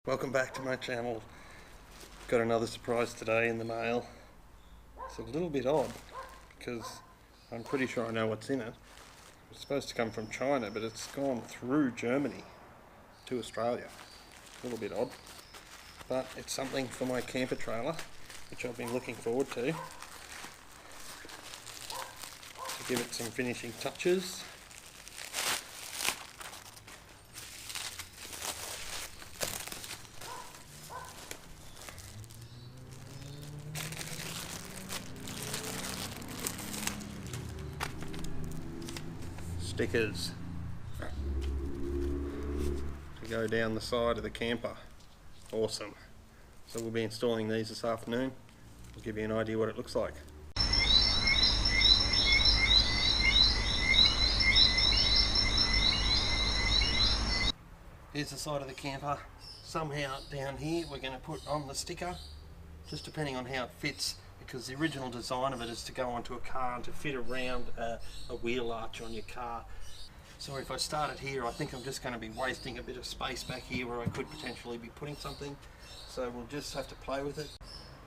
Welcome back to my channel. Got another surprise today in the mail. It's a little bit odd because I'm pretty sure I know what's in it. It's supposed to come from China, but it's gone through Germany to Australia. A little bit odd, but it's something for my camper trailer, which I've been looking forward to give it some finishing touches. Stickers to go down the side of the camper. Awesome. So we'll be installing these this afternoon. I'll give you an idea what it looks like. Here's the side of the camper. Somehow down here we're going to put on the sticker, just depending on how it fits, because the original design of it is to go onto a car and to fit around a wheel arch on your car. So if I start it here, I think I'm just going to be wasting a bit of space back here where I could potentially be putting something. So we'll just have to play with it.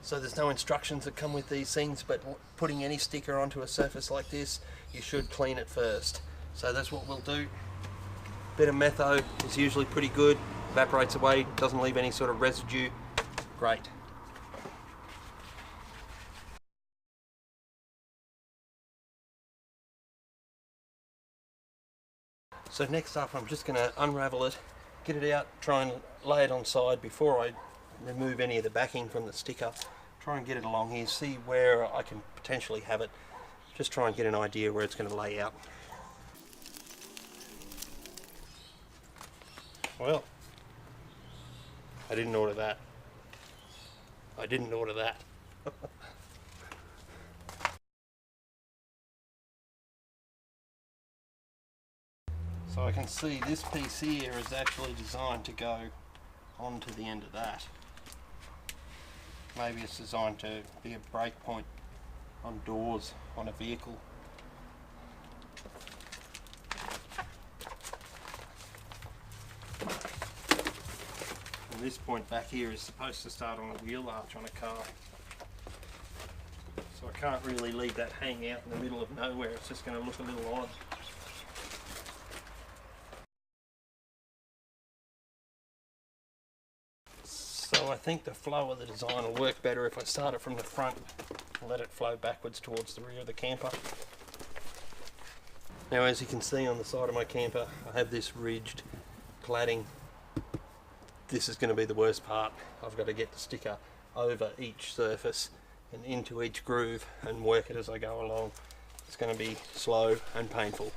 So there's no instructions that come with these things, but putting any sticker onto a surface like this, you should clean it first. So that's what we'll do. Bit of metho is usually pretty good, evaporates away, doesn't leave any sort of residue. Great. So next up, I'm just going to unravel it, get it out, try and lay it on side before I remove any of the backing from the sticker. Try and get it along here, see where I can potentially have it. Just try and get an idea where it's going to lay out. Well, I didn't order that. I didn't order that. So I can see this piece here is actually designed to go onto the end of that. Maybe it's designed to be a brake point on doors on a vehicle. And this point back here is supposed to start on a wheel arch on a car. So I can't really leave that hanging out in the middle of nowhere, it's just going to look a little odd. So I think the flow of the design will work better if I start it from the front and let it flow backwards towards the rear of the camper. Now, as you can see on the side of my camper, I have this ridged cladding. This is going to be the worst part. I've got to get the sticker over each surface and into each groove and work it as I go along. It's going to be slow and painful.